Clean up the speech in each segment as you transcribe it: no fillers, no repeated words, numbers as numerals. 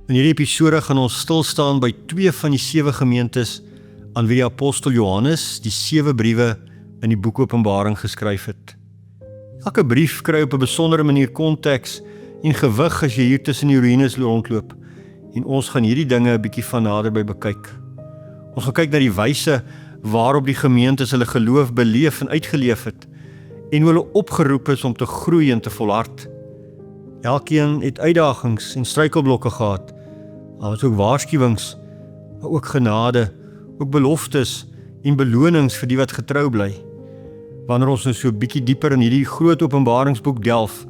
In hierdie episode gaan ons stilstaan by 2 van die 7 gemeentes aan wie die apostel Johannes die 7 briewe in die boek Openbaring geskryf het. Elke brief kry op 'n besondere manier konteks en gewig as jy hier tussen die ruïnes rondloop, en ons gaan hierdie dinge 'n bietjie van naderby bekyk. Ons gaan kyk na die wyse waarop die gemeentes hulle geloof beleef en uitgeleef het, en hoe hulle opgeroep is om te groei en te volhard. Elkeen het uitdagings en struikelblokke gehad, maar was ook waarskuwings, maar ook genade, ook beloftes en belonings vir die wat getrou bly. Wanneer ons nou so 'n bietjie dieper in hierdie groot openbaringsboek delf,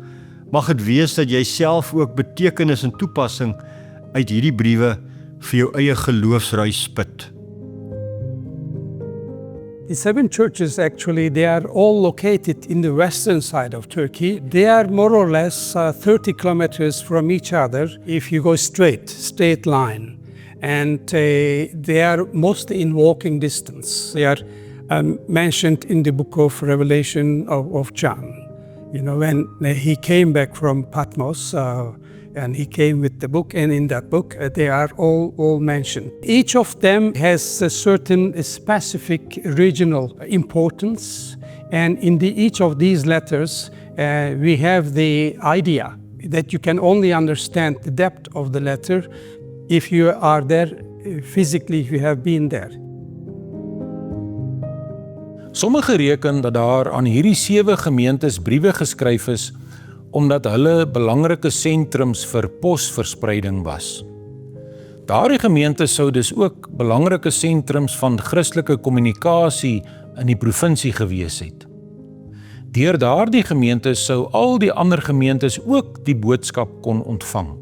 mag dit wees dat jy self ook betekenis en toepassing uit hierdie briewe vir jou eie geloofsreis put. The 7 churches actually, they are all located in the western side of Turkey. They are more or less 30 kilometers from each other if you go straight line. And they are mostly in walking distance. They are mentioned in the book of Revelation of John. You know, when he came back from Patmos, and he came with the book, and in that book they are all mentioned. Each of them has a certain specific regional importance, and in each of these letters we have the idea that you can only understand the depth of the letter if you are there physically, if you have been there. Sommige reken dat daar aan hierdie 7 gemeentes briewe geskryf is omdat hulle belangrike sentrums vir posverspreiding was. Daardie gemeentes sou dus ook belangrike sentrums van Christelike kommunikasie in die provinsie gewees het. Deur daardie gemeentes sou al die ander gemeentes ook die boodskap kon ontvang.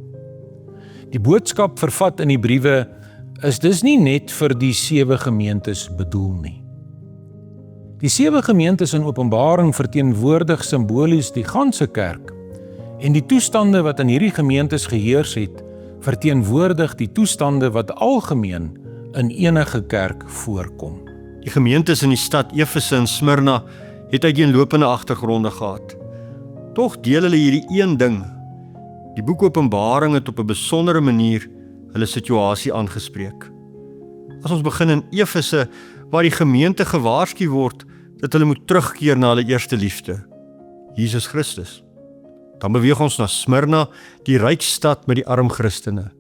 Die boodskap vervat in die briewe is dus nie net vir die 7 gemeentes bedoel nie. Die 7 gemeentes in Openbaring verteenwoordig simbolies die ganse kerk, en die toestande wat in hierdie gemeentes geheers het, verteenwoordig die toestande wat algemeen in enige kerk voorkom. Die gemeentes in die stad Efese en Smyrna het uiteenlopende agtergronde gehad. Tog deel hulle hierdie een ding. Die boek Openbaring het op 'n besondere manier hulle situasie aangespreek. As ons begin in Efese, waar die gemeente gewaarsku word dat hulle moet terugkeer na hulle eerste liefde, Jesus Christus. Dan beweeg ons na Smyrna, die ryk stad met die arm Christene.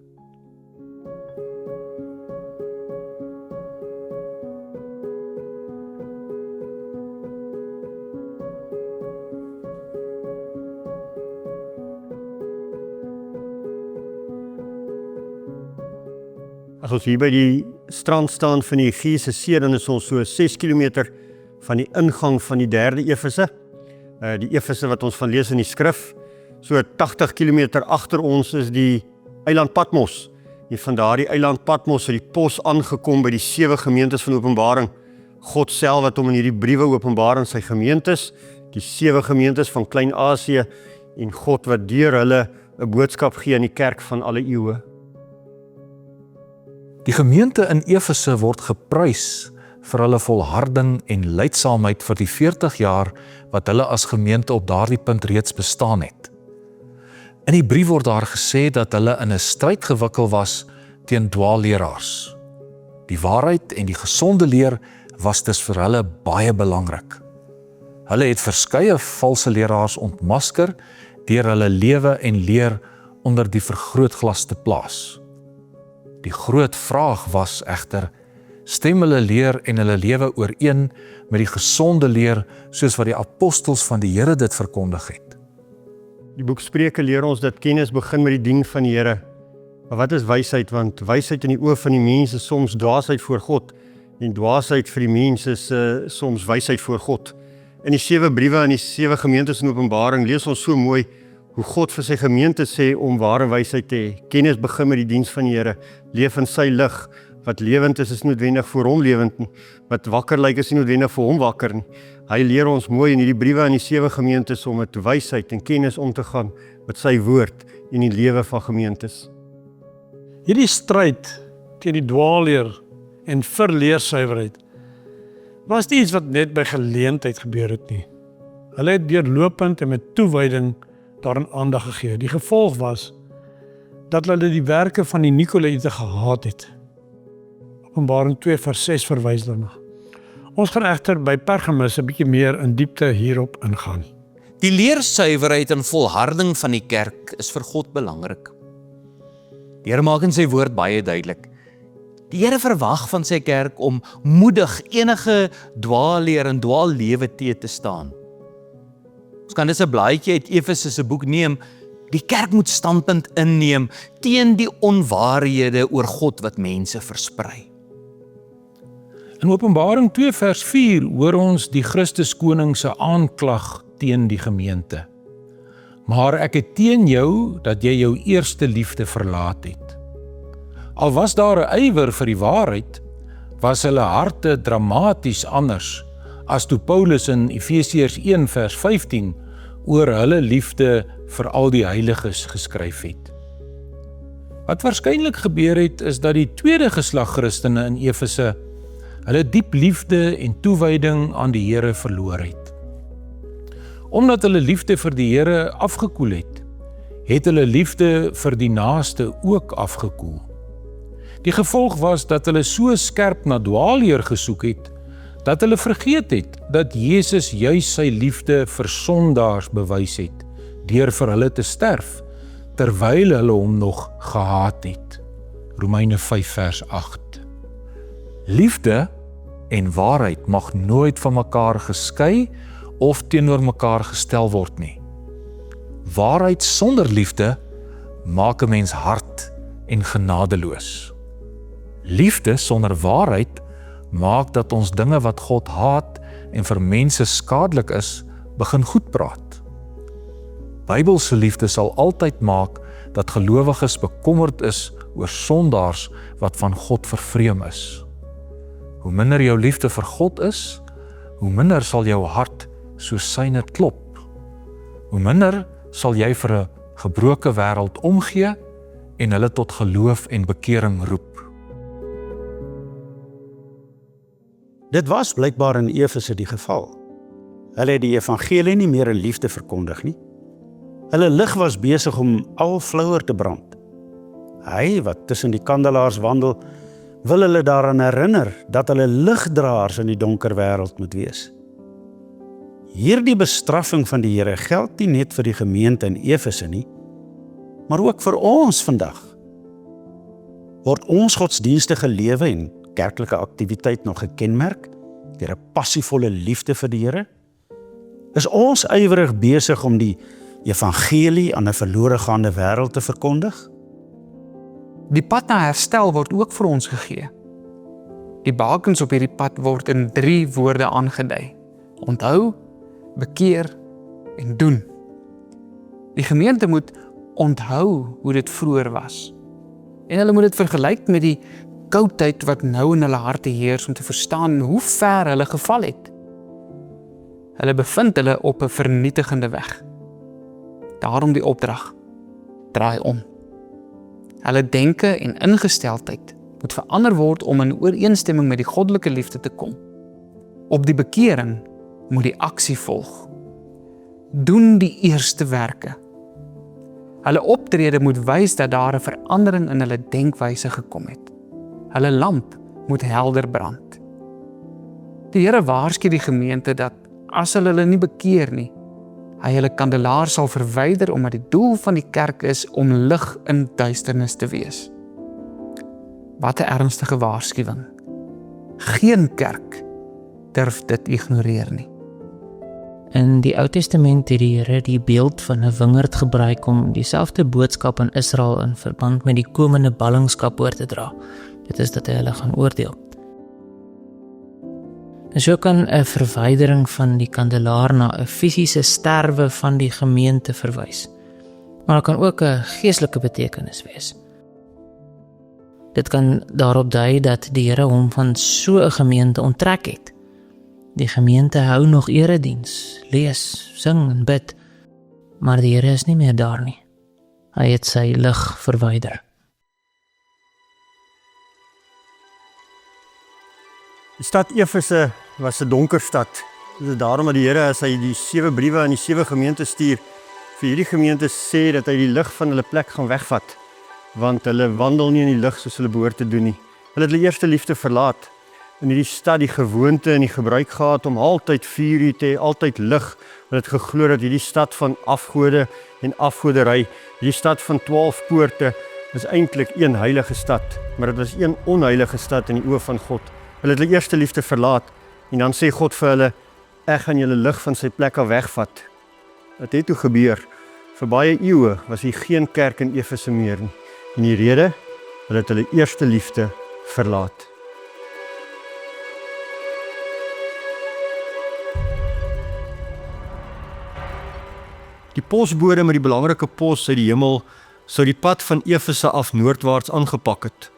As ons hier by die strand staan van die Egeiese See, dan is ons so 6 kilometer van die ingang van die 3de Efese. Die Efese wat ons van lees in die skrif. So 80 kilometer agter ons is die eiland Patmos. En van daardie eiland Patmos het die pos aangekom by die 7 gemeentes van Openbaring. God self wat hom in hierdie briewe openbaar aan sy gemeentes, die 7 gemeentes van Klein-Asië, en God wat deur hulle 'n boodskap gee aan die kerk van alle eeue. Die gemeente in Efese word geprys vir hulle volharding en lydsaamheid vir die 40 jaar wat hulle as gemeente op daardie punt reeds bestaan het. In die brief word daar gesê dat hulle in 'n stryd gewikkel was teen dwaalleraars. Die waarheid en die gesonde leer was dus vir hulle baie belangrik. Hulle het verskeie valse leraars ontmasker deur hulle lewe en leer onder die vergrootglas te plaas. Die groot vraag was egter, stem hulle leer en hulle lewe ooreen met die gesonde leer soos wat die apostels van die Here dit verkondig het? Die boek Spreuke leer ons dat kennis begin met die dien van die Here. Maar wat is wysheid? Want wysheid in die oë van die mense is soms dwaasheid voor God, en dwaasheid vir die mense is soms wysheid voor God. In die 7 briewe aan die 7 gemeentes in Openbaring lees ons so mooi hoe God vir sy gemeente sê om ware wysheid te hê. Kennis begin met die diens van die Here. Leef in sy lig. Wat lewend is noodwendig vir hom lewend nie. Wat wakker lyk is nie noodwendig vir hom wakker nie. Hy leer ons mooi in hierdie briewe aan die 7 gemeentes om met wysheid en kennis om te gaan met sy woord en die lewe van gemeentes. Hierdie stryd teen die dwaalleer en vir leersuiwerheid was nie iets wat net by geleentheid gebeur het nie. Hulle het deurlopend en met toewyding daaraan aandag gegee. Die gevolg was dat hulle die werke van die Nikolaïte gehaat het. Openbaring 2 vers 6 verwys daarna. Ons gaan egter by Pergamus 'n bietjie meer in diepte hierop ingaan. Die leersuiwerheid en volharding van die kerk is vir God belangrik. Die Here maak in sy woord baie duidelik. Die Here verwag van sy kerk om moedig enige dwaalleer en dwaallewe te staan. Ons kan dus 'n blaadjie uit Efese se boek neem. Die kerk moet standpunt inneem teen die onwaarhede oor God wat mense versprei. In Openbaring 2 vers 4 hoor ons die Christus koning se aanklag teen die gemeente. Maar ek het teen jou dat jy jou eerste liefde verlaat het. Al was daar 'n ywer vir die waarheid, was hulle harte dramaties anders as toe Paulus in Efesiërs 1 vers 15 oor hulle liefde vir al die heiliges geskryf het. Wat waarskynlik gebeur het, is dat die tweede geslag Christene in Efese hulle diep liefde en toewyding aan die Here verloor het. Omdat hulle liefde vir die Here afgekoel het hulle liefde vir die naaste ook afgekoel. Die gevolg was dat hulle so skerp na dwaalleer gesoek het, dat hulle vergeet het dat Jesus juis sy liefde vir sondaars bewys het, deur vir hulle te sterf, terwyl hulle hom nog gehaat het. Romeine 5 vers 8. Liefde en waarheid mag nooit van mekaar geskei of teenoor mekaar gestel word nie. Waarheid sonder liefde maak 'n mens hard en genadeloos. Liefde sonder waarheid maak dat ons dinge wat God haat en vir mense skadelik is, begin goed praat. Bybelse liefde sal altyd maak dat gelowiges bekommerd is oor sondaars wat van God vervreem is. Hoe minder jou liefde vir God is, hoe minder sal jou hart so syne klop. Hoe minder sal jy vir 'n gebroke wêreld omgee en hulle tot geloof en bekering roep. Dit was blykbaar in Efese die geval. Hulle het die evangelie nie meer in liefde verkondig nie. Hulle lig was besig om al flouer te brand. Hy wat tussen die kandelaars wandel, wil hulle daaraan herinner dat hulle ligdraers in die donker wêreld moet wees. Hierdie bestraffing van die Here geld nie net vir die gemeente in Efese nie, maar ook vir ons vandag. Word ons godsdienstige lewe en kerklike aktiwiteit nog gekenmerk deur 'n passievolle liefde vir die Here? Is ons ywerig besig om die evangelie aan 'n verlore gaande wêreld te verkondig? Die pad na herstel word ook vir ons gegee. Die bakens op hierdie pad word in 3 woorde aangedui: onthou, bekeer en doen. Die gemeente moet onthou hoe dit vroeër was. En hulle moet dit vergelyk met die koudheid wat nou in hulle harte heers om te verstaan hoe ver hulle geval het. Hulle bevind hulle op 'n vernietigende weg. Daarom die opdrag: draai om. Hulle denke en ingesteldheid moet verander word om in ooreenstemming met die goddelike liefde te kom. Op die bekering moet die aksie volg. Doen die eerste werke. Hulle optrede moet wys dat daar 'n verandering in hulle denkwyse gekom het. Hulle lamp moet helder brand. Die Here waarsku die gemeente dat as hulle nie bekeer nie, hy hulle kandelaar sal verwyder omdat die doel van die kerk is om lig in duisternis te wees. Wat 'n ernstige waarskuwing. Geen kerk durf dit ignoreer nie. In die Ou Testament het die Here die beeld van 'n wingerd gebruik om dieselfde boodskap aan Israel in verband met die komende ballingskap oor te dra. Dit is dat hy hulle gaan oordeel. En so kan 'n verwydering van die kandelaar na 'n fisiese sterwe van die gemeente verwys. Maar dit kan ook 'n geestelike betekenis wees. Dit kan daarop dui dat die Here hom van so 'n gemeente onttrek het. Die gemeente hou nog erediens, lees, sing en bid, maar die Here is nie meer daar nie. Hy het sy lig verwyder. Die stad Efese was 'n donker stad. Dit is daarom dat die Here, as hy die 7 briewe aan die 7 gemeentes stuur, vir hierdie gemeentes sê dat hy die lig van hulle plek gaan wegvat. want hulle wandel nie in die lig soos hulle behoort te doen nie. Hulle het hulle eerste liefde verlaat. In hierdie stad die gewoonte en die gebruik gehad om altyd vuur te hê, altyd lig. Hulle het geglo dat hierdie stad van afgode en afgodery, hierdie stad van 12 poorte, is eintlik een heilige stad, maar dit was een onheilige stad in die oë van God. Hulle het hulle eerste liefde verlaat en dan sê God vir hulle, ek gaan julle lig van sy plek af wegvat. Dit het toe gebeur. Vir baie eeue was hier geen kerk in Efese meer nie. En die rede, hulle het hulle eerste liefde verlaat. Die posbode met die belangrike pos uit die hemel sou die pad van Efese af noordwaarts aangepak het.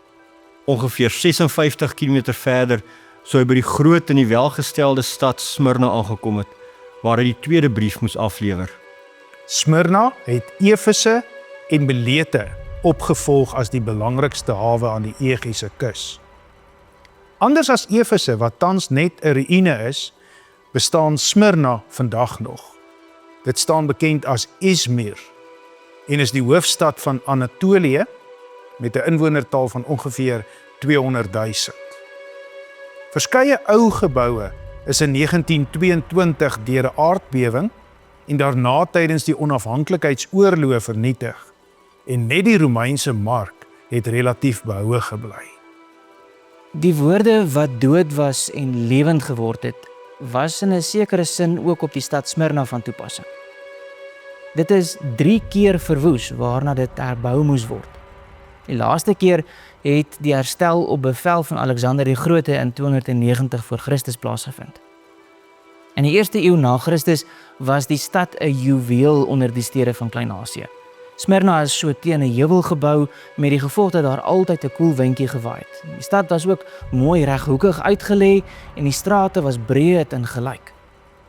Ongeveer 56 km verder sou hy by die groot en die welgestelde stad Smyrna aangekom het, waar hy die tweede brief moes aflewer. Smyrna het Efese en Milete opgevolg as die belangrikste hawe aan die Egeïese kus. Anders as Efese wat tans net 'n ruïne is, bestaan Smyrna vandag nog. Dit staan bekend as Izmir en is die hoofstad van Anatolië met 'n inwonertal van ongeveer 200.000. Verskeie ou geboue is in 1922 deur 'n aardbewing en daarna tydens die onafhanklikheidsoorloë vernietig en net die Romeinse mark het relatief behoue gebly. Die woorde wat dood was en lewend geword het, was in 'n sekere sin ook op die stad Smyrna van toepassing. Dit is 3 keer verwoes waarna dit herbou moes word. Die laaste keer het die herstel op bevel van Alexander die Grote in 290 voor Christus plaasgevind. In die eerste eeu na Christus was die stad 'n juweel onder die stede van Klein-Asië. Smyrna is so teen 'n heuwel gebou met die gevolg dat daar altyd 'n koel windjie gewaai het. Die stad was ook mooi reghoekig uitgelê en die strate was breed en gelyk.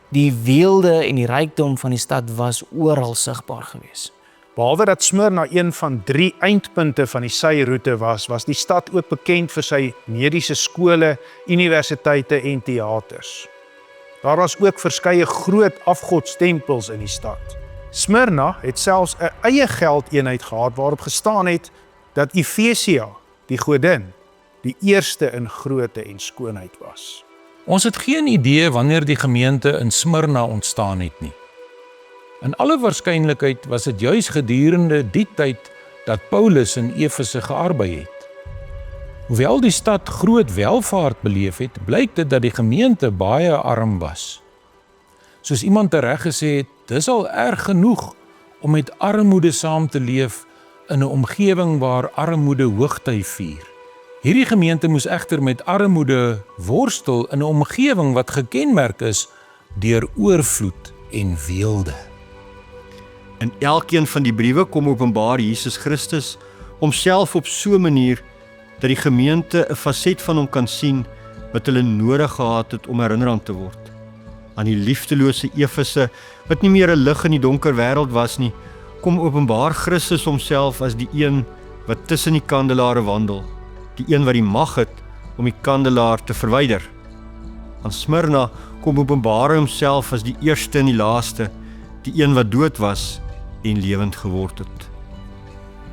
Die weelde en die rykdom van die stad was oral sigbaar gewees. Behalwe dat Smyrna een van 3 eindpunte van die syroete was die stad ook bekend vir sy mediese skole, universiteite en teaters. Daar was ook verskeie groot afgodstempels in die stad. Smyrna het selfs 'n eie geldeenheid gehad waarop gestaan het dat Efesia, die godin, die eerste in grootte en skoonheid was. Ons het geen idee wanneer die gemeente in Smyrna ontstaan het nie. In alle waarskynlikheid was dit juis gedurende die tyd dat Paulus in Efese gearbei het. Hoewel die stad groot welvaart beleef het, blyk dit dat die gemeente baie arm was. Soos iemand tereg gesê het, dis al erg genoeg om met armoede saam te leef in 'n omgewing waar armoede hoogtyd vier. Hierdie gemeente moes egter met armoede worstel in 'n omgewing wat gekenmerk is deur oorvloed en weelde. In elkeen van die briewe kom openbaar Jesus Christus homself op so 'n manier dat die gemeente 'n faset van hom kan sien wat hulle nodig gehad het om herinner aan te word. Aan die liefdelose Efese, wat nie meer 'n lig in die donker wêreld was nie, kom openbaar Christus homself as die een wat tussen die kandelare wandel, die een wat die mag het om die kandelaar te verwyder. Aan Smyrna kom openbaar homself as die eerste en die laaste, die een wat dood was en lewend geword het.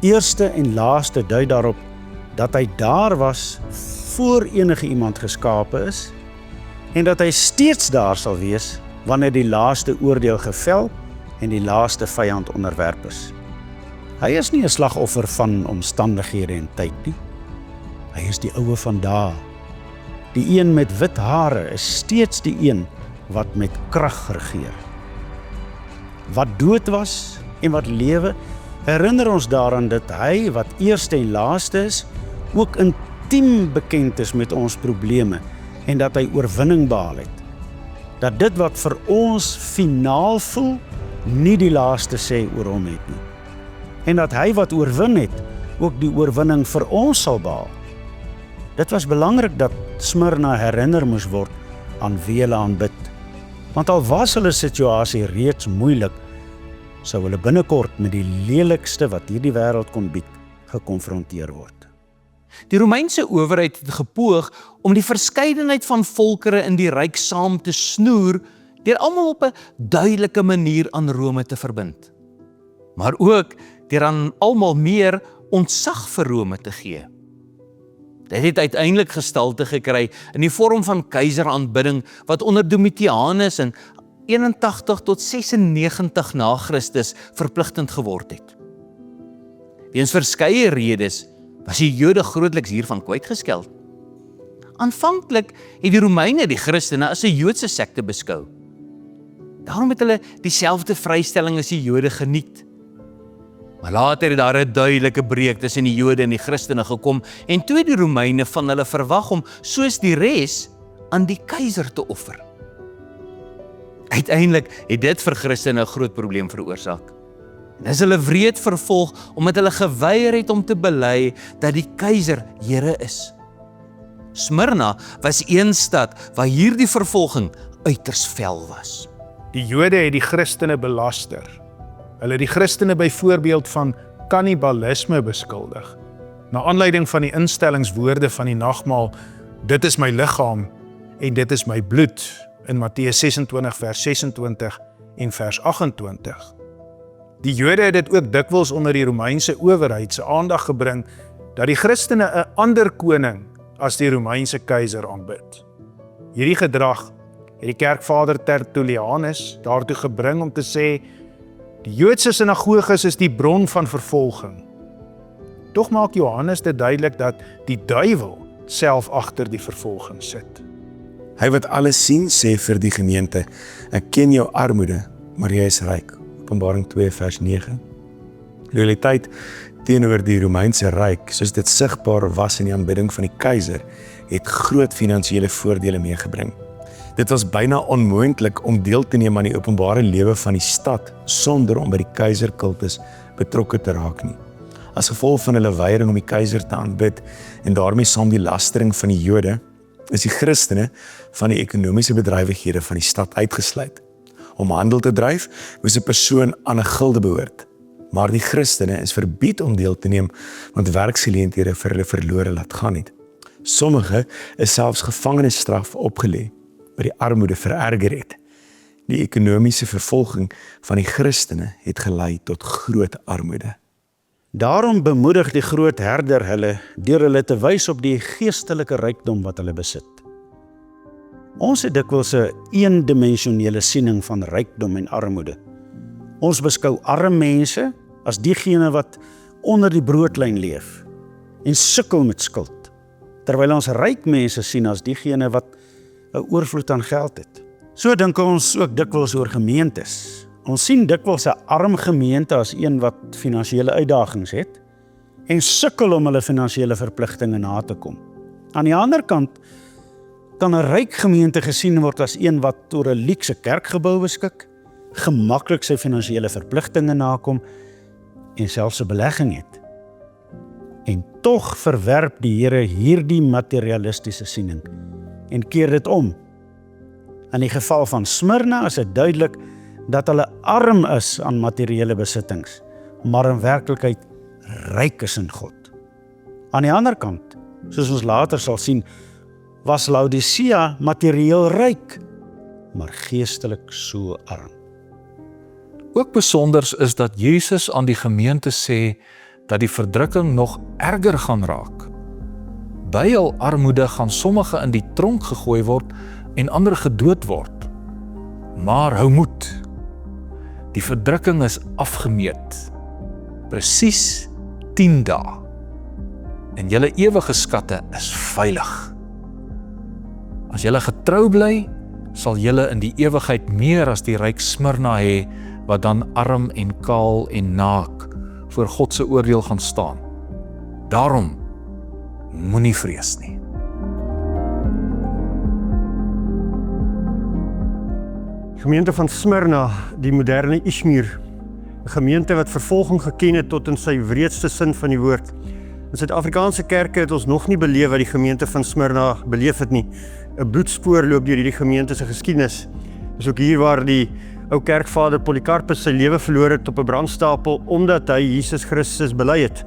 Eerste en laaste dui daarop dat hy daar was voor enige iemand geskape is en dat hy steeds daar sal wees wanneer die laaste oordeel gevel en die laaste vyand onderwerp is. Hy is nie 'n slagoffer van omstandighede en tyd nie. Hy is die oue van dae. Die een met wit hare is steeds die een wat met krag regeer. Wat dood was en wat lewe, herinner ons daaraan dat hy wat eerste en laaste is, ook intiem bekend is met ons probleme en dat hy oorwinning behaal het. Dat dit wat vir ons finaal voel, nie die laaste sê oor hom het nie. En dat hy wat oorwin het, ook die oorwinning vir ons sal behaal. Dit was belangrik dat Smyrna herinner moes word aan wie hulle aanbid. Want al was hulle situasie reeds moeilik, sou hulle binnekort met die lelikste wat hierdie wêreld kon bied, gekonfronteer word. Die Romeinse owerheid het gepoog om die verskeidenheid van volkere in die ryk saam te snoer deur almal op 'n duidelike manier aan Rome te verbind. Maar ook deur aan almal meer ontsag vir Rome te gee. Dit het uiteindelik gestalte gekry in die vorm van keiseraanbidding wat onder Domitianus in 81 tot 96 na Christus verpligtend geword het. Weens verskeie redes was die Jode grootliks hiervan kwytgeskeld. Aanvanklik het die Romeine die Christene as 'n Joodse sekte beskou. Daarom het hulle dieselfde vrystelling as die Jode geniet. Maar later het daar 'n duidelike breuk tussen die Jode en die Christene gekom en toe het die Romeine van hulle verwag om soos die res aan die keiser te offer. Uiteindelik het dit vir Christene 'n groot probleem veroorsaak. En is hulle wreed vervolg omdat hulle geweier het om te bely dat die keiser Here is. Smyrna was een stad waar hierdie vervolging uiters fel was. Die Jode het die Christene belaster. Hulle het die Christene byvoorbeeld van kannibalisme beskuldig. Na aanleiding van die instellingswoorde van die nagmaal, dit is my liggaam en dit is my bloed, in Matteus 26 vers 26 en vers 28. Die Jode het dit ook dikwels onder die Romeinse owerheid se aandag gebring dat die Christene 'n ander koning as die Romeinse keiser aanbid. Hierdie gedrag het die kerkvader Tertullianus daartoe gebring om te sê die Joodse sinagoges is die bron van vervolging. Tog maak Johannes dit duidelik dat die duiwel self agter die vervolging sit. Hy wat alles sien, sê vir die gemeente, ek ken jou armoede, maar jy is ryk. Openbaring 2 vers 9. Loyaliteit teenoor die Romeinse ryk, soos dit sigbaar was in die aanbidding van die keiser, het groot finansiële voordele meegebring. Dit was byna onmoontlik om deel te neem aan die openbare lewe van die stad sonder om by die keiserkultus betrokke te raak nie. As gevolg van hulle weiering om die keiser te aanbid en daarmee saam die lastering van die Jode, is die Christene van die ekonomiese bedrywighede van die stad uitgesluit. Om handel te dryf, moes 'n persoon aan 'n gilde behoort. Maar die Christene is verbied om deel te neem, want werksgeleenthede vir hulle verlore laat gaan het. Sommige is selfs gevangenisstraf opgelê, wat die armoede vererger het. Die ekonomiese vervolging van die Christene het gelei tot groot armoede. Daarom bemoedig die groot herder hulle deur hulle te wys op die geestelike rykdom wat hulle besit. Ons het dikwels 'n eendimensionele siening van rykdom en armoede. Ons beskou arm mense as diegene wat onder die broodlyn leef en sukkel met skuld, terwyl ons ryk mense sien as diegene wat 'n oorvloed aan geld het. So dink ons ook dikwels oor gemeentes. Ons sien dikwels 'n arm gemeente as een wat finansiële uitdagings het en sukkel om hulle finansiële verpligtinge na te kom. Aan die ander kant kan 'n ryk gemeente gesien word as een wat oor 'n luukse kerkgebou beskik, gemaklik sy finansiële verpligtinge nakom en selfs 'n belegging het. En tog verwerp die Here hierdie materialistiese siening en keer dit om. In die geval van Smyrna is dit duidelik dat hulle arm is aan materiële besittings, maar in werklikheid ryk is in God. Aan die ander kant, soos ons later sal sien, was Laodicea materieel ryk, maar geestelik so arm. Ook besonders is dat Jesus aan die gemeente sê dat die verdrukking nog erger gaan raak. By hul armoede gaan sommige in die tronk gegooi word en ander gedood word. Maar hou moed. Die verdrukking is afgemeet. Presies 10 dae. En julle ewige skatte is veilig. As julle getrou bly, sal julle in die ewigheid meer as die ryk Smyrna hê, wat dan arm en kaal en naak voor God se oordeel gaan staan. Daarom moenie vrees nie. Gemeente van Smyrna, die moderne Izmir, 'n gemeente wat vervolging geken het tot in sy wreedste sin van die woord. In Suid-Afrikaanse kerke het ons nog nie beleef wat die gemeente van Smyrna beleef het nie. 'n Bloedspoor loop deur hierdie gemeente se geskiedenis. Dis ook hier waar die ou kerkvader Polycarpus sy lewe verloor het op 'n brandstapel omdat hy Jesus Christus bely het.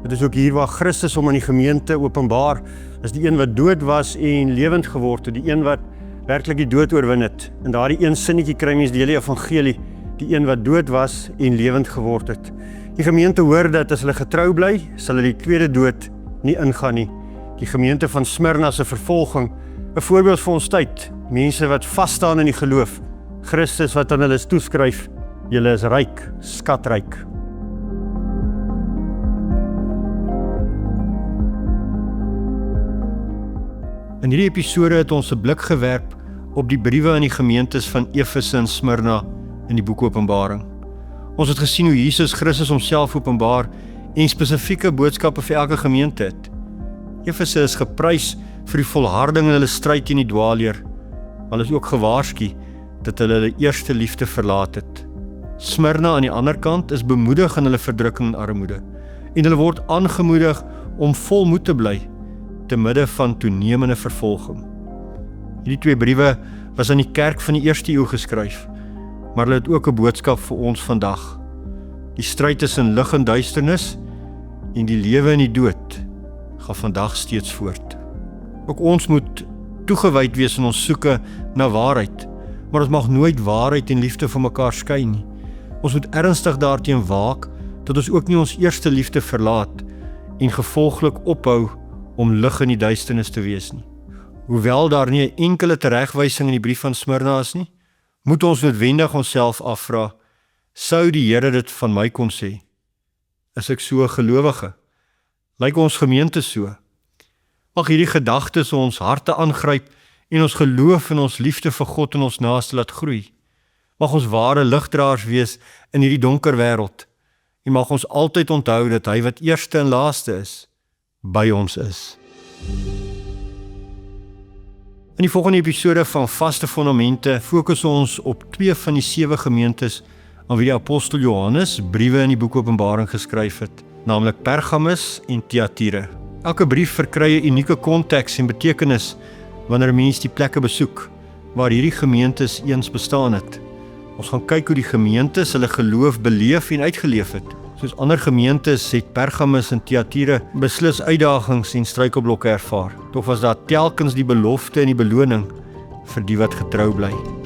Dit is ook hier waar Christus hom aan die gemeente openbaar as die een wat dood was en lewend geword het, die een wat werklik die dood oorwin het. In daardie een sinnetjie kry mens die hele evangelie, die een wat dood was en lewend geword het. Die gemeente hoor dat as hulle getrou bly, sal hulle die tweede dood nie ingaan nie. Die gemeente van Smyrna se vervolging, 'n voorbeeld vir ons tyd, mense wat vas staan in die geloof, Christus wat aan hulle toeskryf, julle is ryk, skatryk. In hierdie episode het ons 'n blik gewerp op die briewe aan die gemeentes van Efese en Smyrna in die boek Openbaring. Ons het gesien hoe Jesus Christus homself openbaar en spesifieke boodskappe vir elke gemeente het. Efese is geprys vir die volharding in hulle stryd teen die dwaalleer, maar hulle is ook gewaarsku dat hulle hulle eerste liefde verlaat het. Smyrna aan die ander kant is bemoedig in hulle verdrukking en armoede, en hulle word aangemoedig om vol moed te bly te midde van toenemende vervolging. Hierdie twee briewe was aan die kerk van die eerste eeu geskryf, maar hulle het ook 'n boodskap vir ons vandag. Die stryd tussen lig en duisternis en die lewe en die dood gaan vandag steeds voort. Ook ons moet toegewyd wees in ons soeke na waarheid, maar ons mag nooit waarheid en liefde van mekaar skei nie. Ons moet ernstig daarteen waak dat ons ook nie ons eerste liefde verlaat en gevolglik ophou om lig in die duisternis te wees nie. Hoewel daar nie 'n enkele teregwysing in die brief van Smyrna is nie, moet ons noodwendig onsself afvra, sou die Here dit van my kon sê? Is ek so 'n gelowige? Lyk ons gemeente so? Mag hierdie gedagtes ons harte aangryp en ons geloof en ons liefde vir God en ons naaste laat groei. Mag ons ware ligdraers wees in hierdie donker wêreld en mag ons altyd onthou dat hy wat eerste en laaste is, by ons is. In die volgende episode van Vaste Fondamente fokus ons op 2 van die 7 gemeentes aan wie die apostel Johannes briewe in die boek Openbaring geskryf het, naamlik Pergamus en Thyatira. Elke brief verkry 'n unieke konteks en betekenis wanneer 'n mens die plekke besoek waar hierdie gemeentes eens bestaan het. Ons gaan kyk hoe die gemeentes hulle geloof beleef en uitgeleef het. Soos ander gemeentes het Pergamus en Thyatira beslis uitdagings en struikelblokke ervaar. Tog was daar telkens die belofte en die beloning vir die wat getrou bly.